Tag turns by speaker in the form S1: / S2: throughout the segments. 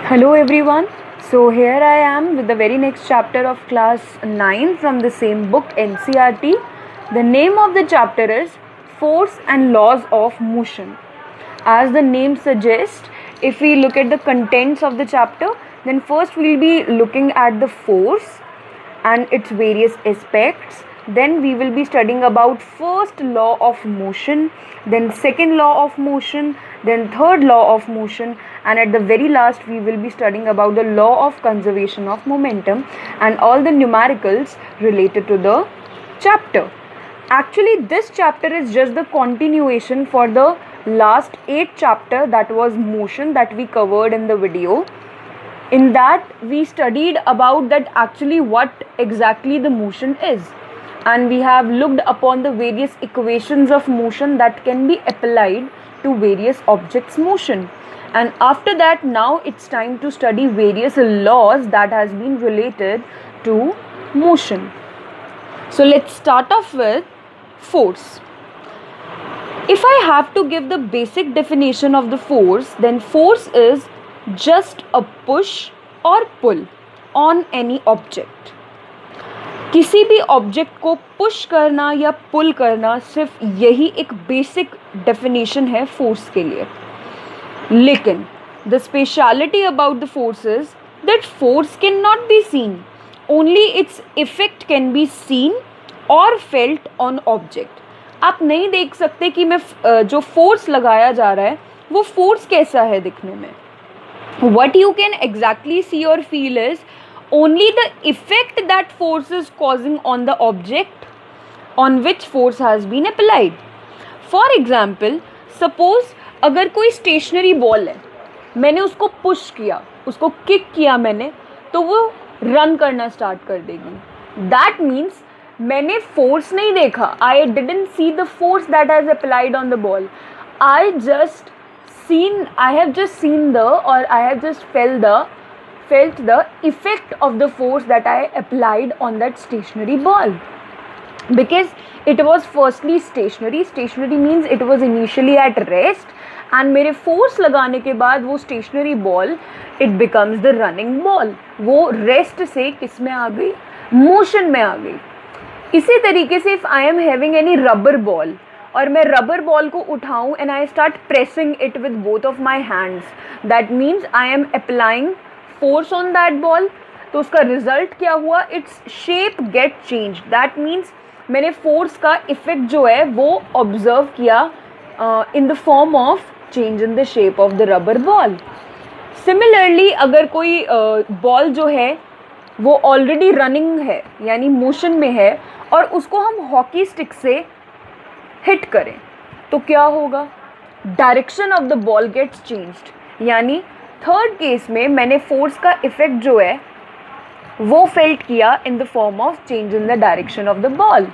S1: Hello everyone. So here I am with the very next chapter of class 9 from the same book NCERT. The name of the chapter is Force and Laws of Motion. As the name suggests, if we look at the contents of the chapter, then first we'll be looking at the force and its various aspects. Then we will be studying about first law of motion, then second law of motion, then third law of motion, and at the very last we will be studying about the law of conservation of momentum and all the numericals related to the chapter. Actually, this chapter is just the continuation for the last 8 chapter, that was motion, that we covered in the video. In that we studied about that actually what exactly the motion is, and we have looked upon the various equations of motion that can be applied to various objects' motion. And after that, now it's time to study various laws that has been related to motion. So let's start off with force. If I have to give the basic definition of the force, then force is just a push or pull on any object. किसी भी object को push करना या पुल करना, सिर्फ यही एक basic definition है फोर्स के लिए. लेकिन the speciality about the force is that force can not be scene, only its effect can be scene और फेल्ट ऑन ऑब्जेक्ट. आप नहीं देख सकते कि मैं जो फोर्स लगाया जा रहा है वो फोर्स कैसा है दिखने में. What you can exactly see or feel is only the effect that force is causing on the object on which force has been applied. For example, suppose अगर कोई स्टेशनरी बॉल है, मैंने उसको पुश किया, उसको किक किया मैंने, तो वो रन करना स्टार्ट कर देगी. That means मैंने फोर्स नहीं देखा. I didn't see the force that has applied on the ball. I have just seen I have just felt the effect of the force that I applied on that stationary ball, because it was firstly stationary. Stationary means it was initially at rest, and मेरे force लगाने के बाद वो stationary ball it becomes the running ball. वो rest से किस में आ गई, motion में आ गई. इसी तरीके से if I am having any rubber ball और मैं रबर बॉल को उठाऊं and I start pressing it with both of my hands, that means I am applying force on that ball. तो उसका रिजल्ट क्या हुआ, its shape get change. That means मैंने force का इफेक्ट जो है वो ऑब्जर्व किया in the form of change in the shape of the rubber ball. Similarly अगर कोई बॉल जो है वो ऑलरेडी रनिंग है यानी मोशन में है और उसको हम हॉकी स्टिक से हिट करें तो क्या होगा, direction of the ball gets changed. यानी थर्ड केस में मैंने फोर्स का इफेक्ट जो है वो फेल्ट किया in the form of change in the direction of the ball.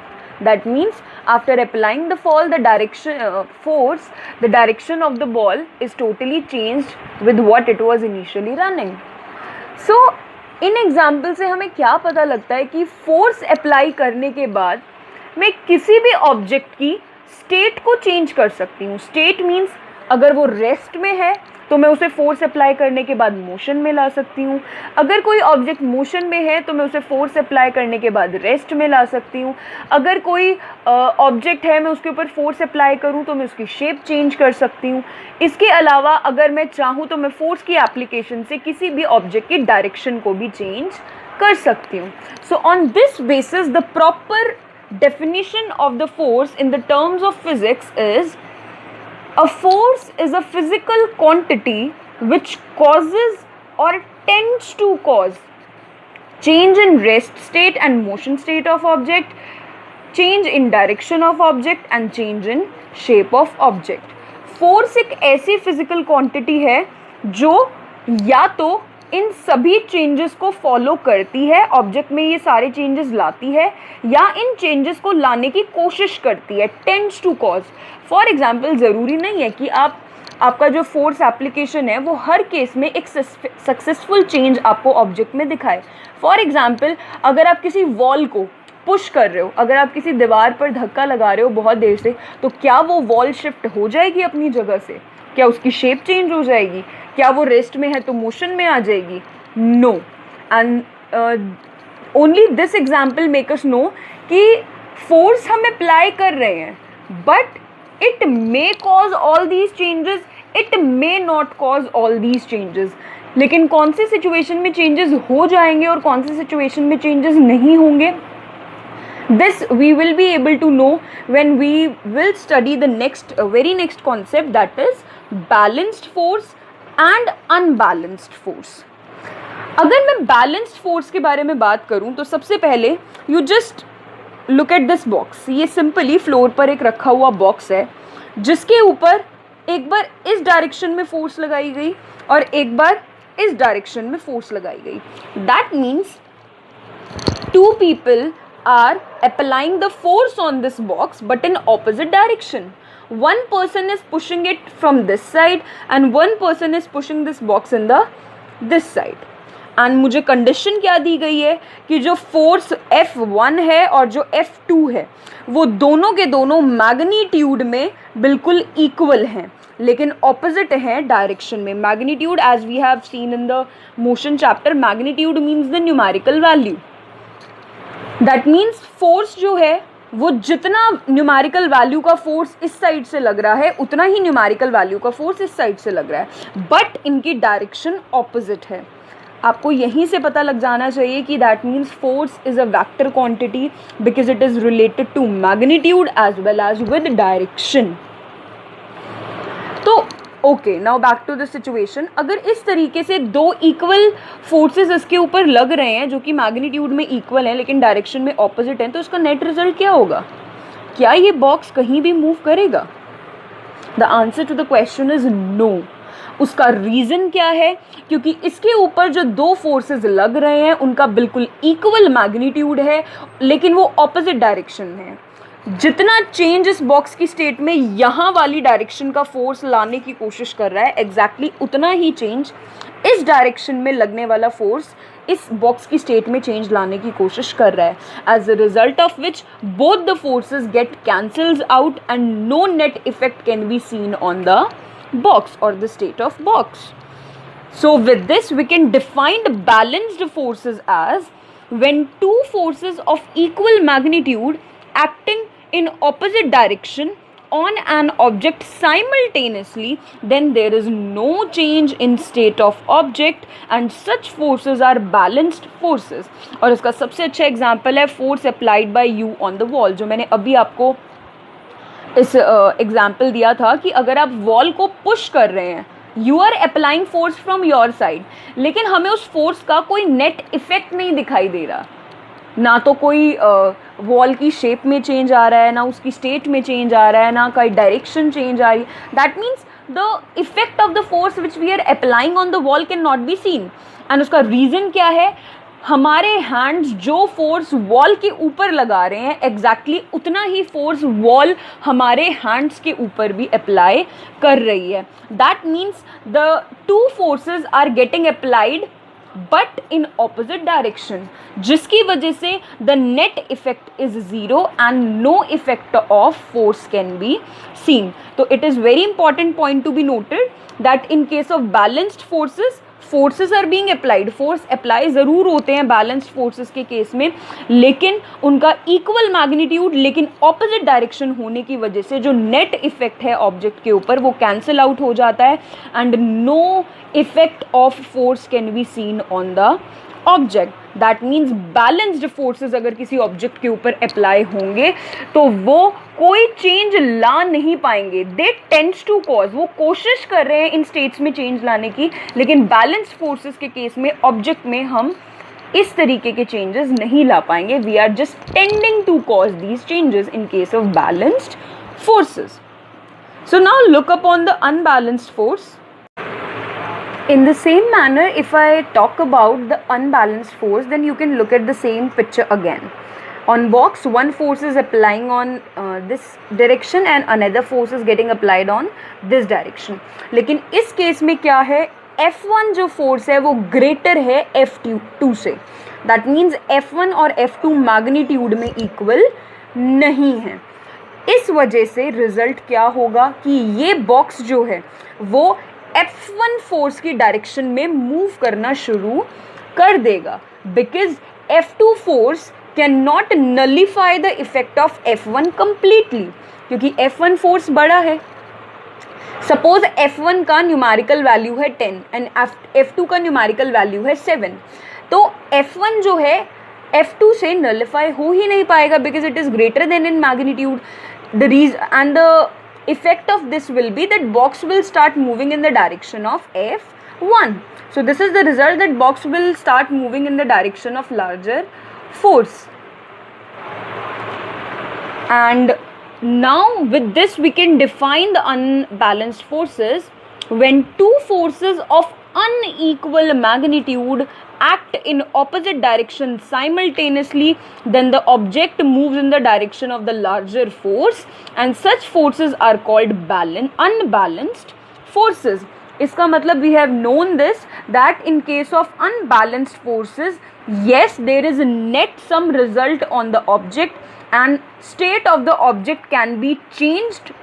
S1: That means after applying the fall the direction force, the direction of the ball is totally changed with what it was initially running. So in example से हमें क्या पता लगता है कि force apply करने के बाद मैं किसी भी ऑब्जेक्ट की स्टेट को चेंज कर सकती हूँ. स्टेट मीन्स अगर वो रेस्ट में है तो मैं उसे फोर्स अप्लाई करने के बाद मोशन में ला सकती हूँ. अगर कोई ऑब्जेक्ट मोशन में है तो मैं उसे फोर्स अप्लाई करने के बाद रेस्ट में ला सकती हूँ. अगर कोई ऑब्जेक्ट है मैं उसके ऊपर फोर्स अप्लाई करूँ तो मैं उसकी शेप चेंज कर सकती हूँ. इसके अलावा अगर मैं चाहूँ तो मैं फोर्स की एप्लीकेशन से किसी भी ऑब्जेक्ट की डायरेक्शन को भी चेंज कर सकती हूँ. So on this basis the proper definition of the force in the terms of physics is a force is a physical quantity which causes or tends to cause change in rest state and motion state of object, change in direction of object and change in shape of object. Force एक ऐसी physical quantity है जो या तो इन सभी changes को follow करती है, ऑब्जेक्ट में ये सारे चेंजेस लाती है, या इन चेंजेस को लाने की कोशिश करती है, tends to cause. For example ज़रूरी नहीं है कि आपका जो फोर्स एप्लीकेशन है वो हर केस में एक सक्सेसफुल चेंज आपको ऑब्जेक्ट में दिखाए. फॉर एग्जांपल अगर आप किसी वॉल को पुश कर रहे हो, अगर आप किसी दीवार पर धक्का लगा रहे हो बहुत देर से, तो क्या वो वॉल शिफ्ट हो जाएगी अपनी जगह से? क्या उसकी शेप चेंज हो जाएगी? क्या वो रेस्ट में है तो मोशन में आ जाएगी? No. And only this example make us know कि फोर्स हम अप्लाई कर रहे हैं, but it may cause all these changes, it may not cause all these changes. लेकिन कौन सी सिचुएशन में चेंजेस हो जाएंगे और कौन सी सिचुएशन में चेंजेस नहीं होंगे, this we will be able to know when we will study the very next concept, that is balanced force and unbalanced force. अगर मैं balanced force के बारे में बात करूं तो सबसे पहले you just look at this box. ये सिंपली फ्लोर पर एक रखा हुआ बॉक्स है जिसके ऊपर एक बार इस डायरेक्शन में फोर्स लगाई गई और एक बार इस डायरेक्शन में फोर्स लगाई गई. That means two people are applying the force on this box but in opposite direction. One person is pushing it from this side and one person is pushing this box in this side. And मुझे condition क्या दी गई है कि जो force F1 है और जो F2 है वो दोनों के दोनों मैग्नीट्यूड में बिल्कुल इक्वल हैं, लेकिन ऑपोजिट है डायरेक्शन में. Magnitude, as we have seen in the motion chapter, magnitude means the numerical value. That means force जो है वो जितना न्यूमेरिकल वैल्यू का फोर्स इस साइड से लग रहा है उतना ही न्यूमेरिकल वैल्यू का फोर्स इस साइड से लग रहा है, बट इनकी डायरेक्शन ऑपोजिट है. आपको यहीं से पता लग जाना चाहिए कि that means force is a vector quantity because it is related to magnitude as well as with direction. तो okay, now back to the situation. अगर इस तरीके से दो इक्वल फोर्सेस इसके ऊपर लग रहे हैं जो कि मैग्नीट्यूड में इक्वल हैं लेकिन डायरेक्शन में ऑपोजिट हैं, तो इसका नेट रिजल्ट क्या होगा? क्या ये बॉक्स कहीं भी मूव करेगा? The answer to the question is no. उसका रीज़न क्या है? क्योंकि इसके ऊपर जो दो फोर्सेस लग रहे हैं उनका बिल्कुल इक्वल मैग्नीट्यूड है लेकिन वो ऑपोजिट डायरेक्शन है. जितना चेंज इस बॉक्स की स्टेट में यहाँ वाली डायरेक्शन का फोर्स लाने की कोशिश कर रहा है, एग्जैक्टली उतना ही चेंज इस डायरेक्शन में लगने वाला फोर्स इस बॉक्स की स्टेट में चेंज लाने की कोशिश कर रहा है. As a result of which both the forces get cancels out and no net effect can be seen on the box or the state of box. So with this we can define the balanced forces as when two forces of equal magnitude acting in opposite direction on an object simultaneously, then there is no change in state of object and such forces are balanced forces. और इसका सबसे अच्छा example है force applied by you on the wall, जो मैंने अभी आपको इस एग्जाम्पल दिया था कि अगर आप वॉल को पुश कर रहे हैं, you are applying force from your side, लेकिन हमें उस फोर्स का कोई नेट इफेक्ट नहीं दिखाई दे रहा. ना तो कोई वॉल की शेप में चेंज आ रहा है, ना उसकी स्टेट में चेंज आ रहा है, ना कोई डायरेक्शन चेंज आ रही है. That means the effect of the force which we are applying on the wall can not be seen. And उसका रीज़न क्या है? हमारे हैंड्स जो फोर्स वॉल के ऊपर लगा रहे हैं एग्जैक्टली उतना ही फोर्स वॉल हमारे हैंड्स के ऊपर भी अप्लाई कर रही है. That means the two forces are getting applied but in opposite direction, जिसकी वजह से the net effect is zero and no effect of force can be seen. तो it is very important point to be noted that in case of balanced forces are being applied. Force apply ज़रूर होते हैं balanced forces के case में, लेकिन उनका equal magnitude लेकिन opposite direction होने की वजह से जो नेट इफेक्ट है ऑब्जेक्ट के ऊपर वो कैंसिल आउट हो जाता है and no effect of force can be seen on the object. That means balanced forces अगर किसी ऑब्जेक्ट के ऊपर अप्लाई होंगे तो वो कोई चेंज ला नहीं पाएंगे. दे टेंड्स टू कॉज, वो कोशिश कर रहे हैं इन स्टेट्स में चेंज लाने की, लेकिन बैलेंस्ड फोर्सेस के केस में ऑब्जेक्ट में हम इस तरीके के चेंजेस नहीं ला पाएंगे. We are just tending to cause these changes in case of balanced forces. So now look upon the unbalanced force. In the same manner, if I talk about the unbalanced force, then you can look at the same picture again. On box, one force is applying on this direction and another force is getting applied on this direction. लेकिन इस case में क्या है? F1 जो force है वो greater है F2 से. That means F1 और F2 मैग्नीट्यूड में इक्वल नहीं है. इस वजह से रिजल्ट क्या होगा कि ये बॉक्स जो है वो F1 फोर्स की डायरेक्शन में मूव करना शुरू कर देगा, because F2 force can not nullify the effect of F1 completely, क्योंकि F1 फोर्स बड़ा है. सपोज F1 का न्यूमेरिकल वैल्यू है 10 एंड F2 का न्यूमेरिकल वैल्यू है 7, तो F1 जो है F2 से नलिफाई हो ही नहीं पाएगा, because it is greater then in magnitude. The reason and the effect of this will be that box will start moving in the direction of F1. So this is the result, that box will start moving in the direction of larger force. And now with this we can define the unbalanced forces. When two forces of unequal magnitude act in opposite directions simultaneously, then the object moves in the direction of the larger force, and such forces are called unbalanced forces. इसका मतलब we have known this, that in case of unbalanced forces, yes, there is net some result on the object and state of the object can be changed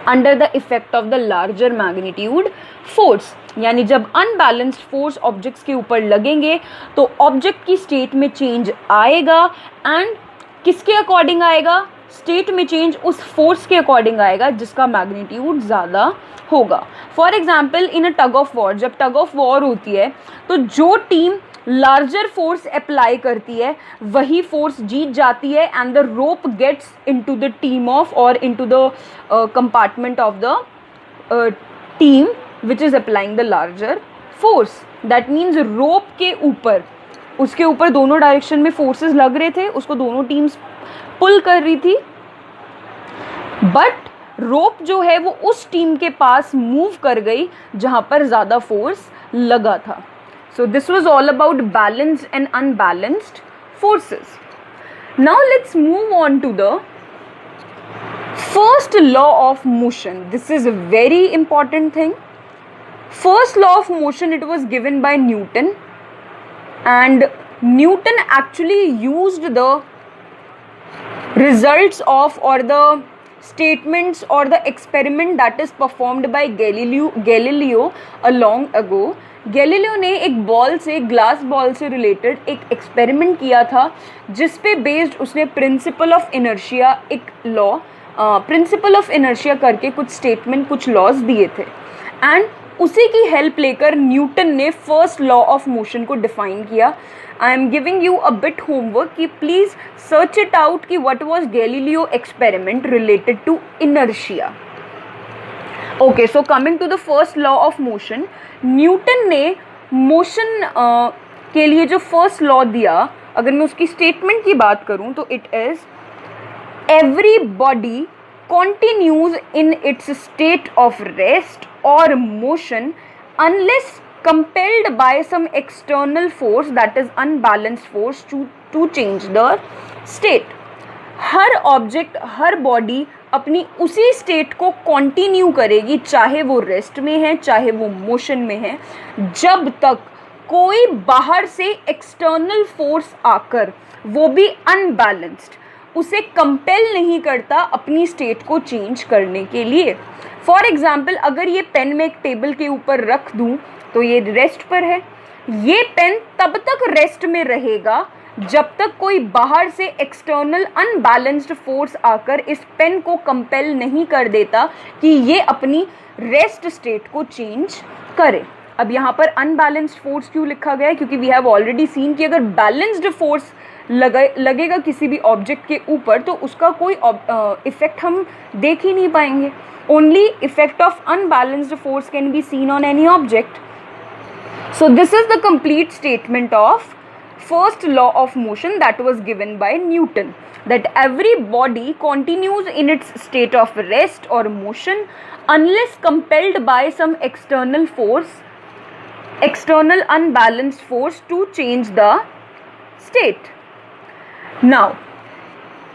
S1: under the effect of the larger magnitude force. यानी जब unbalanced force objects के ऊपर लगेंगे तो object की state में change आएगा, and किसके अकॉर्डिंग आएगा? स्टेट में चेंज उस फोर्स के अकॉर्डिंग आएगा जिसका मैग्नीट्यूड ज़्यादा होगा. For example in a tug of war, जब टग ऑफ वॉर होती है तो जो टीम लार्जर फोर्स अप्लाई करती है वही फोर्स जीत जाती है, and the rope gets into the team of और into the compartment of the team which is applying the larger force. That means rope के ऊपर, उसके ऊपर दोनों डायरेक्शन में फोर्सेस लग रहे थे, उसको दोनों टीम्स पुल कर रही थी, बट रोप जो है वो उस टीम के पास मूव कर गई जहां पर ज़्यादा फोर्स लगा था. So this was all about balanced and unbalanced forces. Now let's move on to the first law of motion. This is a very important thing. First law of motion, it was given by Newton, and Newton actually used the results of or the statements or the experiment that is performed by Galileo a long ago. Galileo ने एक ball से, glass ball से related एक experiment किया था जिस पे based उसने प्रिंसिपल ऑफ इनर्शिया, एक लॉ प्रिंसिपल ऑफ इनर्शिया करके कुछ स्टेटमेंट, कुछ लॉज दिए थे, एंड उसी की हेल्प लेकर न्यूटन ने फर्स्ट लॉ ऑफ मोशन को डिफाइन किया. I am giving you a bit homework कि प्लीज सर्च इट आउट कि what was Galileo experiment related to inertia. Okay, so coming to the first law of motion, Newton ने motion के लिए जो first law दिया, अगर मैं उसकी स्टेटमेंट की बात करूं तो it is every body continues in its state of rest or motion unless compelled by some external force, that is unbalanced force, to change the state. Her object, her body अपनी उसी state को continue करेगी, चाहे वो rest में है चाहे वो मोशन में है, जब तक कोई बाहर से एक्सटर्नल फोर्स आकर, वो भी अनबैलेंस्ड, उसे कंपेल नहीं करता अपनी स्टेट को चेंज करने के लिए. फॉर एग्जाम्पल, अगर ये पेन मैं एक टेबल के ऊपर रख दूं तो ये रेस्ट पर है. ये पेन तब तक रेस्ट में रहेगा जब तक कोई बाहर से एक्सटर्नल अनबैलेंस्ड फोर्स आकर इस पेन को कंपेल नहीं कर देता कि ये अपनी रेस्ट स्टेट को चेंज करे. अब यहाँ पर अनबैलेंस्ड फोर्स क्यों लिखा गया है? क्योंकि वी हैव ऑलरेडी सीन कि अगर बैलेंस्ड फोर्स लगेगा किसी भी ऑब्जेक्ट के ऊपर तो उसका कोई इफेक्ट हम देख ही नहीं पाएंगे. Only effect of unbalanced force can be seen on any object. So this is the complete statement of first law of motion that was given by Newton, that every body continues in its state of rest or motion unless compelled by some external force, external unbalanced force to change the state. Now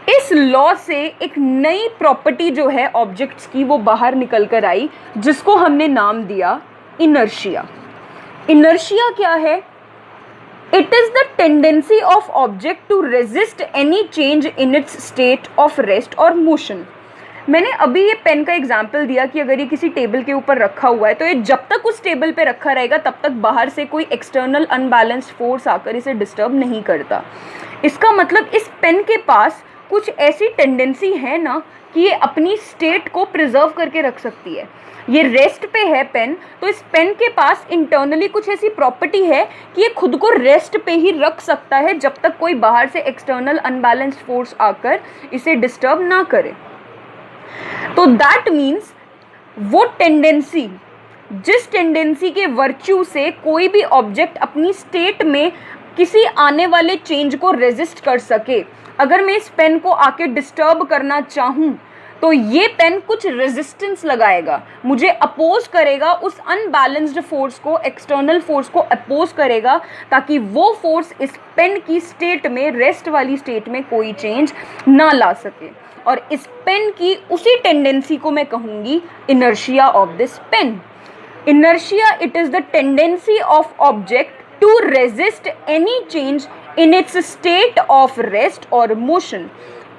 S1: इस law से एक नई property जो है objects की वो बाहर निकल कर आई, जिसको हमने नाम दिया इनर्शिया. इनर्शिया क्या है? It is the tendency of object to resist any change in its state of rest or motion. मैंने अभी ये पेन का एग्जाम्पल दिया कि अगर ये किसी टेबल के ऊपर रखा हुआ है तो ये जब तक उस टेबल पे रखा रहेगा तब तक बाहर से कोई एक्सटर्नल अनबैलेंस्ड फोर्स आकर इसे डिस्टर्ब नहीं करता। इसका मतलब इस पेन के पास कुछ ऐसी टेंडेंसी है ना कि ये अपनी स्टेट को प्रिजर्व करके रख सकती है। ये रेस्ट पे है पेन, तो इस पेन के पास इंटरनली कुछ ऐसी प्रॉपर्टी है कि ये खुद को रेस्ट पे ही रख सकता है जब तक कोई बाहर से एक्सटर्नल अनबैलेंस्ड फोर्स आकर इसे डिस्टर्ब ना करे। तो दैट मीन्स वो टेंडेंसी, जिस टेंडेंसी के वर्च्यू से कोई भी ऑब्जेक्ट अपनी स्टेट में किसी आने वाले चेंज को रेजिस्ट कर सके, अगर मैं इस पेन को आके डिस्टर्ब करना चाहूँ तो ये पेन कुछ रेजिस्टेंस लगाएगा, मुझे अपोज करेगा, उस अनबैलेंस्ड फोर्स को, एक्सटर्नल फोर्स को अपोज करेगा, ताकि वो फोर्स इस पेन की स्टेट में, रेस्ट वाली स्टेट में कोई चेंज ना ला सके। और इस पेन की उसी टेंडेंसी को मैं कहूँगी inertia of this pen. Inertia, it is the tendency of object to resist any change in its state of rest और मोशन।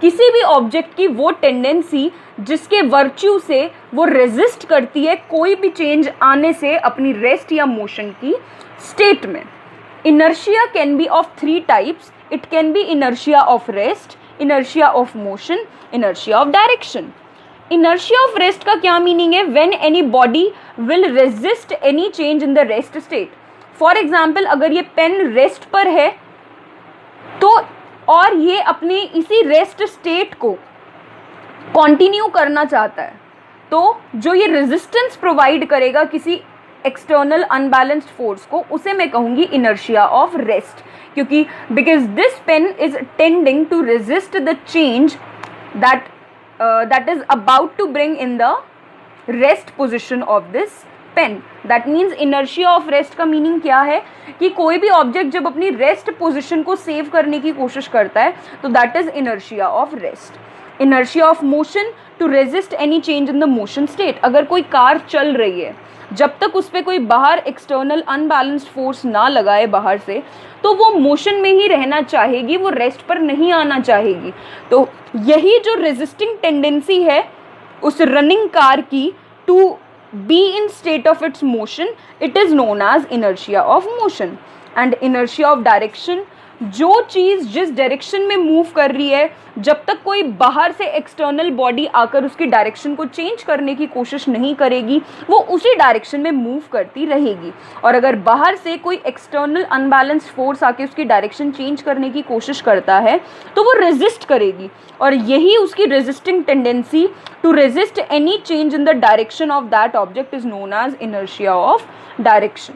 S1: किसी भी ऑब्जेक्ट की वो टेंडेंसी जिसके वर्च्यू से वो रेजिस्ट करती है कोई भी चेंज आने से अपनी रेस्ट या मोशन की स्टेट में। Inertia can be of 3 types. It can be inertia of rest, inertia of motion, inertia of direction. Inertia of rest का क्या मीनिंग है? When any body will resist any change in the rest state. For example, अगर ये pen rest पर है तो और ये अपनी इसी रेस्ट स्टेट को कंटिन्यू करना चाहता है, तो जो ये रेजिस्टेंस प्रोवाइड करेगा किसी एक्सटर्नल अनबैलेंस्ड फोर्स को, उसे मैं कहूँगी इनर्शिया ऑफ रेस्ट। क्योंकि because this pen is tending to resist the change that is about to bring in the rest position of this pen. That means inertia of rest का meaning क्या है कि कोई भी ऑब्जेक्ट जब अपनी rest position को सेव करने की कोशिश करता है तो that is inertia of rest. Inertia of motion, to resist any change in the motion state. अगर कोई कार चल रही है, जब तक उस पर कोई बाहर एक्सटर्नल अनबैलेंस्ड फोर्स ना लगाए बाहर से, तो वो मोशन में ही रहना चाहेगी, वो रेस्ट पर नहीं आना चाहेगी। तो यही जो रेजिस्टिंग टेंडेंसी है उस रनिंग कार की to be in state of its motion, it is known as inertia of motion. And inertia of direction, जो चीज़ जिस डायरेक्शन में मूव कर रही है, जब तक कोई बाहर से एक्सटर्नल बॉडी आकर उसकी डायरेक्शन को चेंज करने की कोशिश नहीं करेगी, वो उसी डायरेक्शन में मूव करती रहेगी। और अगर बाहर से कोई एक्सटर्नल अनबैलेंस्ड फोर्स आके उसकी डायरेक्शन चेंज करने की कोशिश करता है तो वो रेजिस्ट करेगी, और यही उसकी resisting tendency to resist any change in the direction of that object is known as inertia of direction.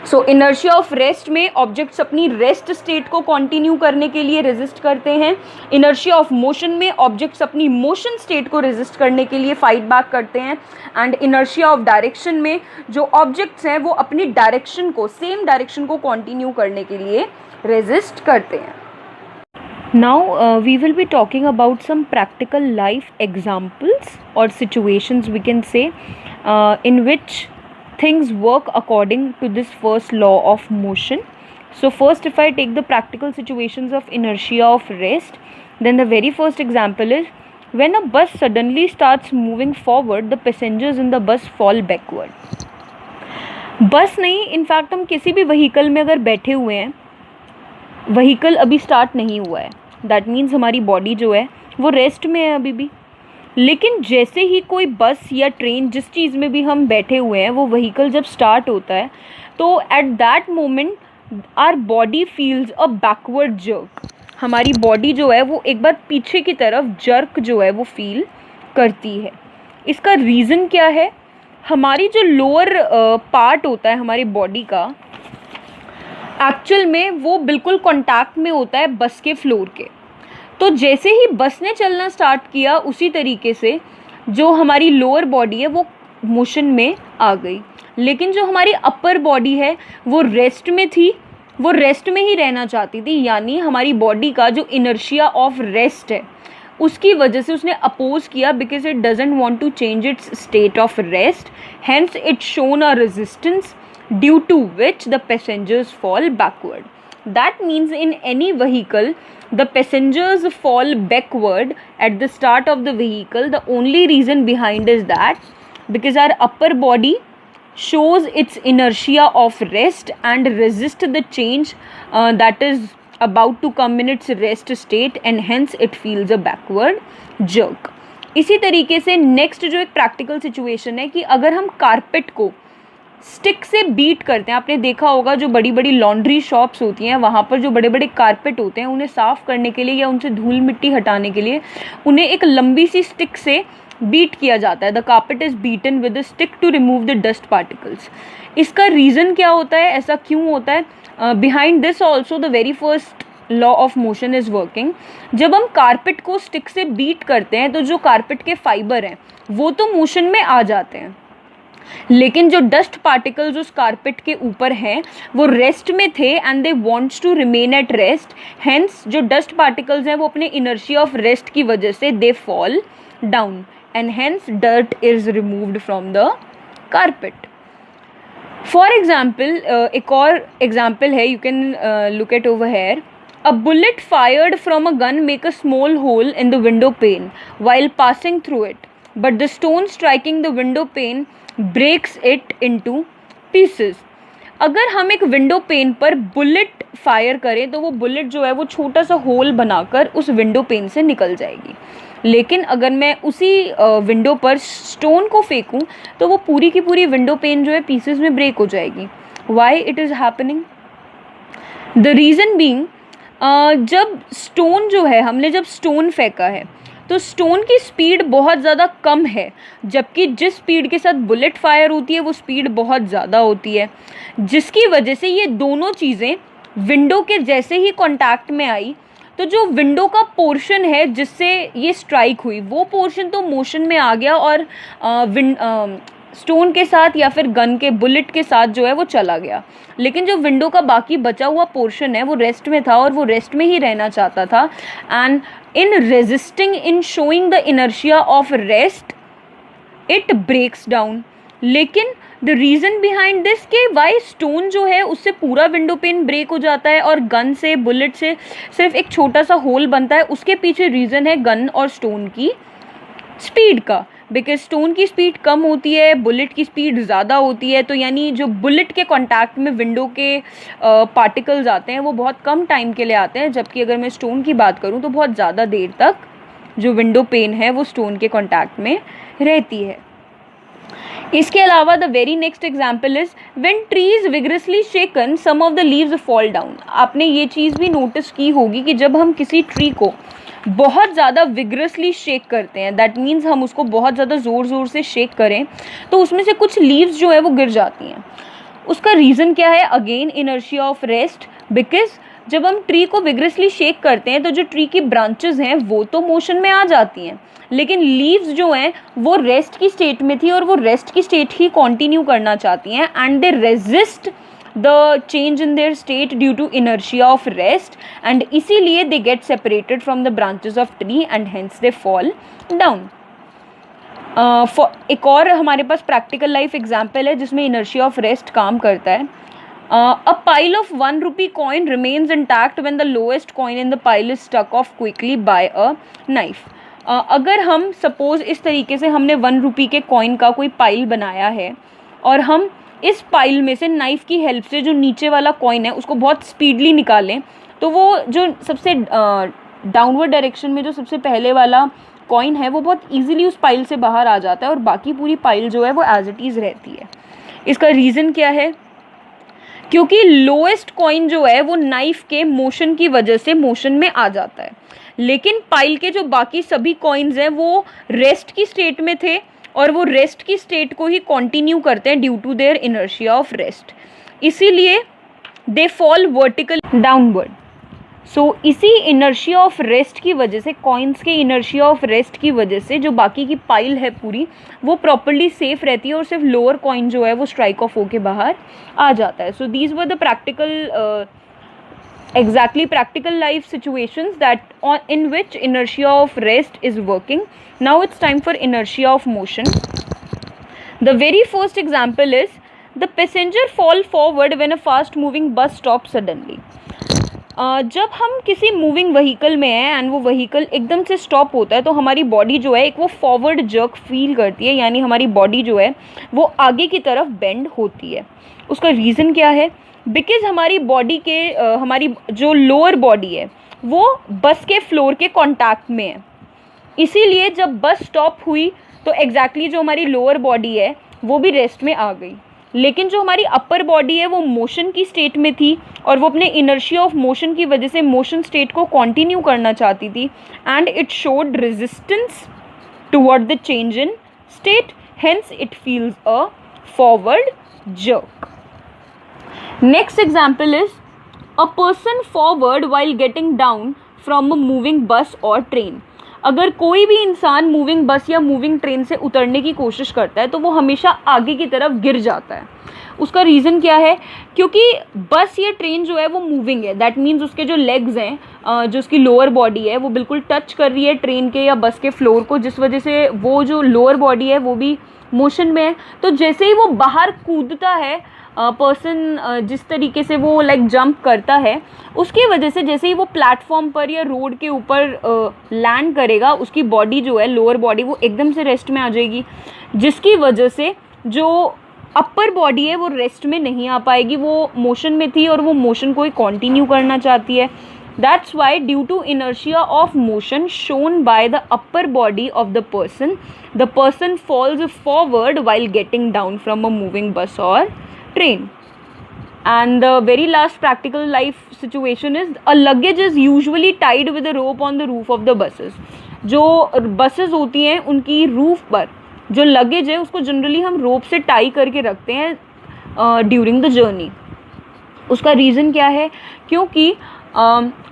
S1: So inertia of rest में ऑब्जेक्ट्स अपनी रेस्ट स्टेट को कंटिन्यू करने के लिए रेजिस्ट करते हैं। इनर्शिया ऑफ मोशन में ऑब्जेक्ट्स अपनी मोशन स्टेट को रेजिस्ट करने के लिए फाइट बैक करते हैं। एंड इनर्शिया ऑफ डायरेक्शन में जो ऑब्जेक्ट्स हैं वो अपनी डायरेक्शन को, सेम डायरेक्शन को कंटिन्यू करने के लिए रेजिस्ट करते हैं। Now we will be talking about some practical life examples or situations, we can say, in which things work according to this first law of motion. So first, if I take the practical situations of inertia of rest, then the very first example is when a bus suddenly starts moving forward, the passengers in the bus fall backward. बस नहीं, in fact हम किसी भी vehicle में अगर बैठे हुए हैं, व्हीकल अभी स्टार्ट नहीं हुआ है, दैट मीन्स हमारी बॉडी जो है वो रेस्ट में है अभी भी। लेकिन जैसे ही कोई बस या ट्रेन, जिस चीज़ में भी हम बैठे हुए हैं, वो व्हीकल जब स्टार्ट होता है तो at that moment our body feels a backward jerk. हमारी बॉडी जो है वो एक बार पीछे की तरफ जर्क जो है वो फील करती है। इसका रीज़न क्या है? हमारी जो लोअर पार्ट होता है हमारी बॉडी का, एक्चुअल में वो बिल्कुल कांटेक्ट में होता है बस के फ्लोर के। तो जैसे ही बस ने चलना स्टार्ट किया, उसी तरीके से जो हमारी लोअर बॉडी है वो मोशन में आ गई। लेकिन जो हमारी अपर बॉडी है वो रेस्ट में थी, वो रेस्ट में ही रहना चाहती थी। यानी हमारी बॉडी का जो इनर्शिया ऑफ रेस्ट है उसकी वजह से उसने अपोज किया, because it doesn't want to change its state of rest, hence it shown a resistance due to which the passengers fall backward. That means in any vehicle, the passengers fall backward at the start of the vehicle. The only reason behind is that because our upper body shows its inertia of rest and resist the change that is about to come in its rest state, and hence it feels a backward jerk. इसी तरीके से next जो एक practical situation है कि अगर हम carpet को स्टिक से बीट करते हैं, आपने देखा होगा जो बड़ी बड़ी लॉन्ड्री शॉप्स होती हैं वहाँ पर जो बड़े बड़े कारपेट होते हैं उन्हें साफ़ करने के लिए या उनसे धूल मिट्टी हटाने के लिए उन्हें एक लंबी सी स्टिक से बीट किया जाता है. The carpet is beaten with the stick to remove the dust particles. इसका रीज़न क्या होता है, ऐसा क्यों होता है? Behind this also the very first law of motion is working. जब हम कारपेट को स्टिक से बीट करते हैं तो जो कारपेट के फाइबर हैं वो तो मोशन में आ जाते हैं, लेकिन जो डस्ट पार्टिकल्स उस कारपेट के ऊपर हैं वो रेस्ट में थे and they wants to remain at rest. Hence जो डस्ट पार्टिकल्स हैं वो अपने इनर्शिया ऑफ रेस्ट की वजह से they fall down and hence dirt is removed from the carpet. For example एक और एग्जाम्पल है, you can look at over here. A bullet fired from a gun make a small hole in the window pane while passing through it, but the stone striking the window pane breaks it into pieces. अगर हम एक window pane पर bullet fire करें तो वो bullet जो है वो छोटा सा होल बनाकर उस विंडो पेन से निकल जाएगी, लेकिन अगर मैं उसी विंडो पर स्टोन को फेंकूं तो वो पूरी की पूरी विंडो पेन जो है पीसेस में ब्रेक हो जाएगी. Why it is happening? The reason being जब स्टोन जो है, हमने जब स्टोन फेंका है तो स्टोन की स्पीड बहुत ज़्यादा कम है, जबकि जिस स्पीड के साथ बुलेट फायर होती है वो स्पीड बहुत ज़्यादा होती है, जिसकी वजह से ये दोनों चीज़ें विंडो के जैसे ही कांटेक्ट में आई तो जो विंडो का पोर्शन है जिससे ये स्ट्राइक हुई वो पोर्शन तो मोशन में आ गया और स्टोन के साथ या फिर गन के बुलेट के साथ जो है वो चला गया, लेकिन जो विंडो का बाकी बचा हुआ पोर्शन है वो रेस्ट में था और वो रेस्ट में ही रहना चाहता था. And in resisting, in showing the inertia of rest, it breaks down. लेकिन द रीज़न बिहाइंड दिस के वाई स्टोन जो है उससे पूरा विंडो पेन ब्रेक हो जाता है और गन से, बुलेट से सिर्फ एक छोटा सा होल बनता है, उसके पीछे रीज़न है गन और स्टोन की स्पीड का. बिकॉज स्टोन की स्पीड कम होती है, बुलेट की स्पीड ज़्यादा होती है, तो यानी जो बुलेट के कांटेक्ट में विंडो के पार्टिकल्स आते हैं वो बहुत कम टाइम के लिए आते हैं, जबकि अगर मैं स्टोन की बात करूँ तो बहुत ज़्यादा देर तक जो विंडो पेन है वो स्टोन के कांटेक्ट में रहती है. इसके अलावा the very next example is when tree is vigorously shaken some of the leaves fall down. आपने ये चीज़ भी नोटिस की होगी कि जब हम किसी ट्री को बहुत ज़्यादा विगरसली शेक करते हैं, दैट मीन्स हम उसको बहुत ज़्यादा ज़ोर से शेक करें तो उसमें से कुछ लीव्स जो है वो गिर जाती हैं. उसका रीज़न क्या है? Again inertia of rest. Because जब हम ट्री को विगरसली शेक करते हैं तो जो ट्री की ब्रांचेस हैं वो तो मोशन में आ जाती हैं, लेकिन लीव्स जो हैं वो रेस्ट की स्टेट में थी और वो रेस्ट की स्टेट ही कंटिन्यू करना चाहती हैं and they resist the change in their state due to inertia of rest, and इसीलिए they get separated from the branches of tree and hence they fall down. एक और हमारे पास प्रैक्टिकल लाइफ एग्जाम्पल है जिसमें inertia of rest काम करता है. A pile of 1 rupee coin remains intact when the lowest coin in the pile is struck off quickly by a knife. अगर हम सपोज इस तरीके से हमने 1 रुपये के कॉइन का कोई पाइल बनाया है और हम इस पाइल में से नाइफ की हेल्प से जो नीचे वाला कॉइन है उसको बहुत स्पीडली निकालें तो वो जो सबसे डाउनवर्ड डायरेक्शन में जो सबसे पहले वाला कॉइन है वो बहुत इजीली उस पाइल से बाहर आ जाता है और बाकी पूरी पाइल जो है वो एज इट इज़ रहती है. इसका रीज़न क्या है? क्योंकि लोएस्ट कॉइन जो है वो नाइफ के मोशन की वजह से मोशन में आ जाता है, लेकिन पाइल के जो बाकी सभी कॉइन्स हैं वो रेस्ट की स्टेट में थे और वो रेस्ट की स्टेट को ही कंटिन्यू करते हैं due to their inertia of rest, इसीलिए they fall vertical downward. So इसी इनर्शिया ऑफ रेस्ट की वजह से, कॉइन्स के इनर्शिया ऑफ रेस्ट की वजह से जो बाकी की पाइल है पूरी वो प्रॉपर्ली सेफ रहती है और सिर्फ लोअर कॉइन जो है वो स्ट्राइक ऑफ होके बाहर आ जाता है. So these were the practical exactly practical life situations that in which inertia of rest is working. Now it's time for inertia of motion. The very first example is the passenger fall forward when a fast moving bus stops suddenly. जब हम किसी moving vehicle में हैं and वो vehicle एकदम से stop होता है तो हमारी बॉडी जो है एक वो फॉरवर्ड जर्क फील करती है, यानी हमारी बॉडी जो है वो आगे की तरफ बेंड होती है। उसका रीज़न क्या है? बिकॉज हमारी बॉडी के हमारी जो लोअर बॉडी है वो बस के फ्लोर के कॉन्टैक्ट में है, इसीलिए जब बस स्टॉप हुई तो एग्जैक्टली जो हमारी लोअर बॉडी है वो भी रेस्ट में आ गई, लेकिन जो हमारी अपर बॉडी है वो मोशन की स्टेट में थी और वो अपने इनर्शिया ऑफ मोशन की वजह से मोशन स्टेट को कंटिन्यू करना चाहती थी and it showed resistance toward the change in state, hence it feels a forward jerk. Next example is a person forward while getting down from a moving बस और train. अगर कोई भी इंसान मूविंग बस या मूविंग ट्रेन से उतरने की कोशिश करता है तो वो हमेशा आगे की तरफ गिर जाता है। उसका रीज़न क्या है? क्योंकि बस या ट्रेन जो है वो मूविंग है, दैट मीन्स उसके जो लेग्स हैं, जो उसकी लोअर बॉडी है वो बिल्कुल टच कर रही है ट्रेन के या बस के फ्लोर को, जिस वजह से वो जो लोअर बॉडी है वो भी मोशन में है। तो जैसे ही वो बाहर कूदता है पर्सन, जिस तरीके से वो लाइक जंप करता है, उसकी वजह से जैसे ही वो प्लेटफॉर्म पर या रोड के ऊपर लैंड करेगा उसकी बॉडी जो है लोअर बॉडी वो एकदम से रेस्ट में आ जाएगी, जिसकी वजह से जो अपर बॉडी है वो रेस्ट में नहीं आ पाएगी, वो मोशन में थी और वो मोशन को ही कंटिन्यू करना चाहती है। That's why due to inertia of motion shown by the upper body of the person falls forward while getting down from a moving bus or train. And the very last practical life situation is a luggage is usually tied with a rope on the roof of the buses. जो buses होती हैं उनकी roof पर जो luggage है उसको generally हम रोप से टाई करके रखते हैं ड्यूरिंग द जर्नी। उसका रीज़न क्या है? क्योंकि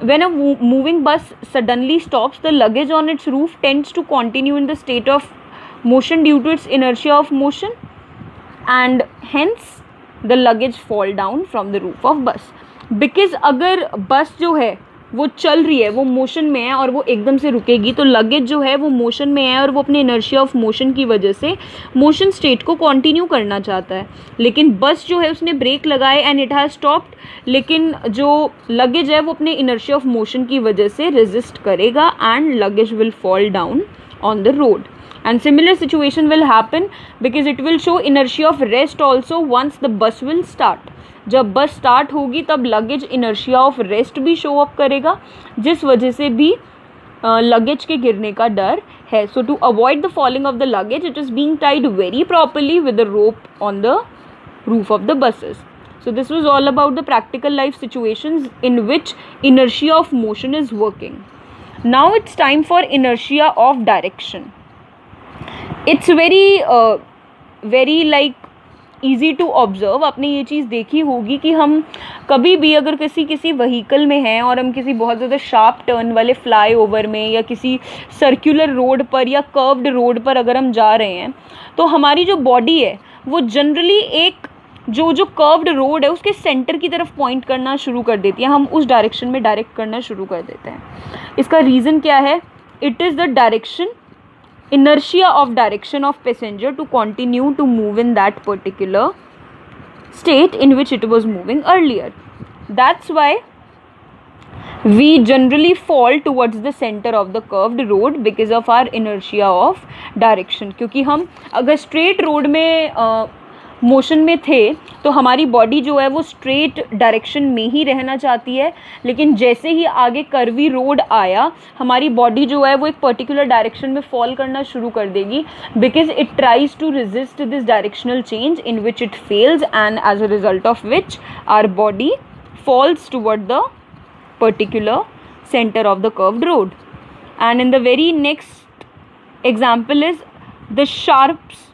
S1: when a moving bus suddenly stops, the luggage on its roof tends to continue in the state of motion due to its inertia of motion, and hence the luggage fall down from the roof of bus. Because अगर बस जो है वो चल रही है, वो motion में है और वो एकदम से रुकेगी तो लगेज जो है वो मोशन में है और वो अपने इनर्शिया ऑफ मोशन की वजह से मोशन स्टेट को कंटिन्यू करना चाहता है, लेकिन बस जो है उसने ब्रेक लगाए एंड इट हैज़ स्टॉप्ड, लेकिन जो लगेज है वो अपने इनर्शिया ऑफ मोशन की वजह से रेजिस्ट करेगा and luggage will fall down on the road. And similar situation will happen because it will show inertia of rest also once the bus will start. जब बस start होगी तब luggage inertia of rest भी show up करेगा, जिस वजह से भी लगेज के गिरने का डर है। So to avoid the falling of the luggage it is being tied very properly with the rope on the roof of the buses. So this was all about the practical life situations in which inertia of motion is working. Now it's time for inertia of direction. It's very like easy to observe. आपने ये चीज़ देखी होगी कि हम कभी भी अगर किसी व्हीकल में हैं और हम किसी बहुत ज़्यादा शार्प टर्न वाले फ्लाई ओवर में या किसी सर्कुलर रोड पर या कर्व्ड रोड पर अगर हम जा रहे हैं तो हमारी जो बॉडी है वो जनरली एक जो कर्व्ड रोड है उसके सेंटर की तरफ पॉइंट करना शुरू कर देती है, हम उस डायरेक्शन में डायरेक्ट करना शुरू कर देते हैं. इसका रीज़न क्या है? It is the direction inertia of direction of passenger to continue to move in that particular state in which it was moving earlier. That's why we generally fall towards the center of the curved road because of our inertia of direction. क्योंकि हम अगर straight road में motion में थे तो हमारी body जो है वो स्ट्रेट डायरेक्शन में ही रहना चाहती है, लेकिन जैसे ही आगे कर्वी रोड आया हमारी बॉडी जो है वो एक पर्टिकुलर डायरेक्शन में फॉल करना शुरू कर देगी because it tries to resist this directional change in which it fells and as a result of which our body falls toward the particular center of the curved road. And in the very next example is the sparks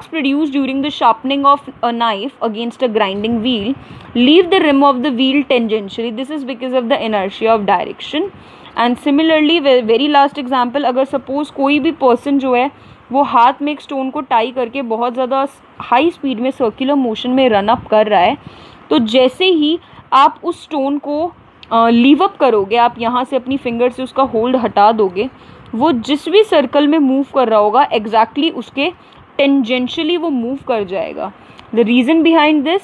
S1: produced during the sharpening of a knife against a grinding wheel leave the rim of the wheel tangentially. This is because of the inertia of direction. And similarly, very last example, अगर suppose कोई भी person जो है वो हाथ में एक stone को टाई करके बहुत ज़्यादा हाई स्पीड में सर्कुलर मोशन में रन अप कर रहा है, तो जैसे ही आप उस स्टोन को लीव अप करोगे, आप यहाँ से अपनी फिंगर से उसका होल्ड हटा दोगे, वो जिस भी सर्कल में मूव कर रहा होगा एग्जैक्टली उसके टेंजेंशियली वो मूव कर जाएगा. द रीज़न बिहाइंड दिस,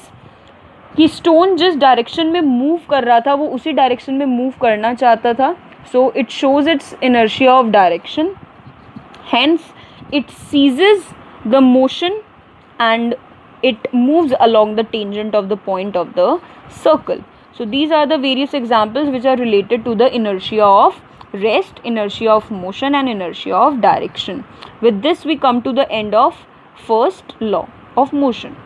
S1: कि स्टोन जिस डायरेक्शन में मूव कर रहा था वो उसी डायरेक्शन में मूव करना चाहता था. So it shows it's inertia of direction. Hence it seizes the motion and it moves along the tangent of the point of the circle. So these are the various examples which are related to the inertia of rest, inertia of motion and inertia of direction. With this we come to the end of first law of motion.